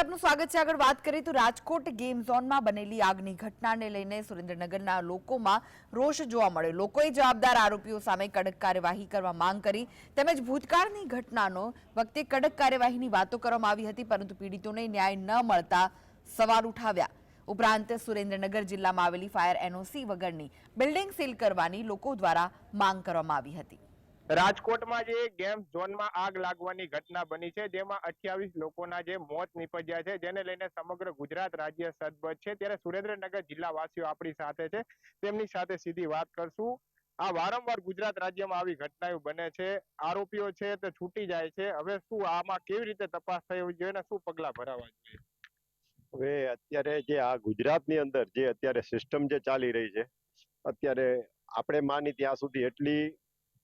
આપનું સ્વાગત છે। આગળ વાત કરીએ તો રાજકોટ ગેમ ઝોનમાં બનેલી આગની ઘટનાને લઈને સુરેન્દ્રનગરના લોકોમાં રોષ જોવા મળ્યો। લોકોએ જવાબદાર આરોપીઓ સામે કડક કાર્યવાહી કરવા માંગ કરી તેમજ ભૂતકાળની ઘટનાનો વખતે કડક કાર્યવાહીની વાતો કરવામાં આવી હતી, પરંતુ પીડિતોને ન્યાય ન મળતા સવાલ ઉઠાવ્યા। ઉપરાંત સુરેન્દ્રનગર જિલ્લામાં આવેલી ફાયર એનઓસી વગરની બિલ્ડિંગ સીલ કરવાની લોકો દ્વારા માંગ કરવામાં આવી હતી। રાજકોટમાં જે ગેમ ઝોનમાં આગ લાગવાની ઘટના બની છે, જેમાં 28 લોકોના જે મોત નીપજ્યા છે, જેને લઈને સમગ્ર ગુજરાત રાજ્ય સદબદ્ધ છે। ત્યારે સુરેન્દ્રનગર જિલ્લાવાસીઓ આપણી સાથે છે, તેમની સાથે સીધી વાત કરશું। આ વારંવાર ગુજરાત રાજ્યમાં આવી ઘટનાઓ બને છે, આરોપીઓ છે તે છૂટી જાય છે, હવે શું આમાં કેવી રીતે તપાસ થઈ જોઈએ અને શું પગલા ભરાવા જોઈએ? હવે અત્યારે જે આ ગુજરાતની અંદર જે અત્યારે સિસ્ટમ જે ચાલી રહી છે, અત્યારે આપણે માની ત્યાં સુધી એટલી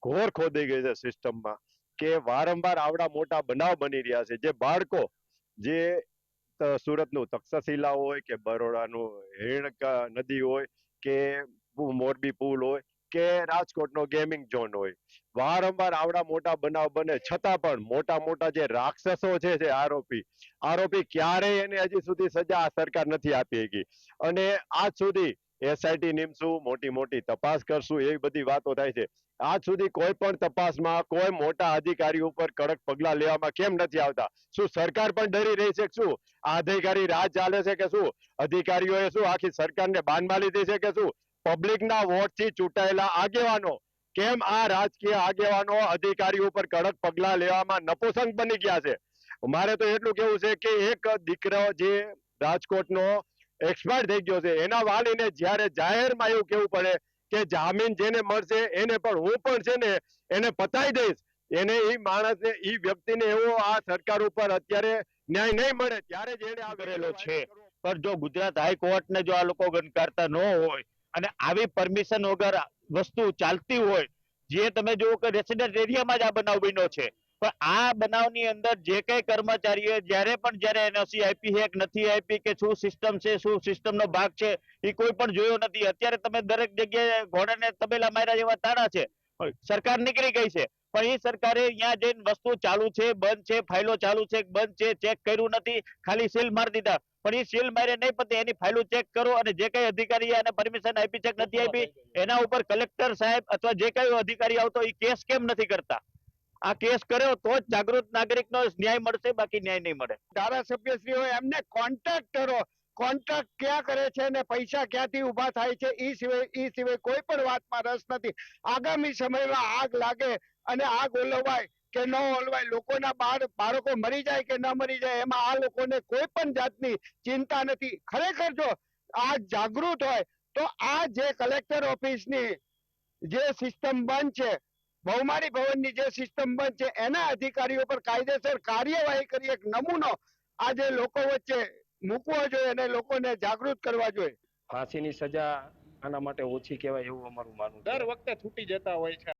ઘોર ખોદાઈ ગઈ છે સિસ્ટમમાં કે વારંવાર આવડા મોટા બનાવ બની રહ્યા છે। જે બાળકો જે સુરતનું તક્ષશિલા હોય કે બરોડાનું હિરણ નદી હોય કે મોરબી પુલ હોય કે રાજકોટનો ગેમિંગ ઝોન હોય, વારંવાર આવડા મોટા બનાવ બને છતાં પણ મોટા મોટા જે રાક્ષસો છે આરોપી ક્યારેય એને હજી સુધી સજા આ સરકાર નથી આપી શકી। અને આજ સુધી એસઆઈટી નીમશું, મોટી મોટી તપાસ કરશું, એવી બધી વાતો થાય છે। આજ સુધી કોઈ પણ તપાસમાં કોઈ મોટા અધિકારી ઉપર કડક પગલા લેવામાં કેમ નથી આવતા? શું સરકાર પણ ડરી રહી છે? શું આ અધિકારી રાજ ચાલે છે કે શું? અધિકારીઓએ શું આખી સરકારને બાનમાં લીધી છે કે શું? પબ્લિકના વોટથી ચૂંટાયેલા આગેવાનો કેમ આ રાજકીય આગેવાનો અધિકારીઓ ઉપર કડક પગલા લેવામાં નપુસંગ બની ગયા છે? મારે તો એટલું કેવું છે કે એક દીકરો જે રાજકોટનો એક્સપાયર થઈ ગયો છે, એના વાલીને જ્યારે જાહેરમાં એવું કેવું પડે કે જામીન જેને મળશે એને પણ હું પણ છે ને એને પતાવી દઈશ, એને એ માણસને એ વ્યક્તિને એવો આ સરકાર ઉપર અત્યારે ન્યાય નહીં મળે ત્યારે જ એને આ કરેલો છે। પણ જો ગુજરાત હાઈકોર્ટને જો આ લોકો ગણકારતા ન હોય અને આવી પરમિશન વગર વસ્તુ ચાલતી હોય, જે તમે જુઓ કે રેસિડેન્ટ એરિયામાં જ આ બનાવ બન્યો છે, પણ આ બનાવની અંદર જે કઈ કર્મચારીઓ જ્યારે એનઓસી આપી છે કે નથી આપી કે શું સિસ્ટમ છે, શું સિસ્ટમનો ભાગ છે, એ કોઈ પણ જોયો નથી। અત્યારે તમે દરેક જગ્યાએ ઘોડાને તબેલા માર્યા જેવા તાળા છે। સરકાર નીકળી ગઈ છે, પણ એ સરકારે અહીંયા જઈને વસ્તુ ચાલુ છે, બંધ છે, ફાઇલો ચાલુ છે, બંધ છે, ચેક કર્યું નથી, ખાલી સીલ મારી દીધા। પણ એ સીલ મારે નહીં પતે, એની ફાઇલો ચેક કરો અને જે કઈ અધિકારી એને પરમિશન આપી છે કે નથી આપી એના ઉપર કલેક્ટર સાહેબ અથવા જે કઈ અધિકારી આવતો એ કેસ કેમ નથી કરતા? આ કેસ કર્યો તો જ જાગૃત નાગરિકનો ન્યાય મળશે, બાકી ન્યાય નહીં મળે। ધારાસભ્યશ્રીઓ એમને કોન્ટેક્ટ કરો, કોન્ટ્રાક્ટ ક્યાં કરે છે ને પૈસા ક્યાંથી ઉભા થાય છે એ સિવાય કોઈ પણ વાતમાં રસ નથી। આગામી સમયમાં આગ લાગે અને આગ ઓલવાય કે ન ઓલવાય, લોકોના બાળકો મરી જાય કે ન મરી જાય, એમાં આ લોકોને કોઈ પણ જાતની ચિંતા નથી। ખરેખર જો આ જાગૃત હોય તો આ જે કલેક્ટર ઓફિસની જે સિસ્ટમ બંધ છે, બહુમાળી ભવનની જે સિસ્ટમ બંધ છે, એના અધિકારીઓ પર કાયદેસર કાર્યવાહી કરી એક નમૂનો આજે લોકો વચ્ચે મૂકવો જોઈએ અને લોકોને જાગૃત કરવા જોઈએ। ફાંસીની સજા આના માટે ઓછી કહેવાય એવું અમારું માનવું છે। દર વખતે છૂટી જતા હોય છે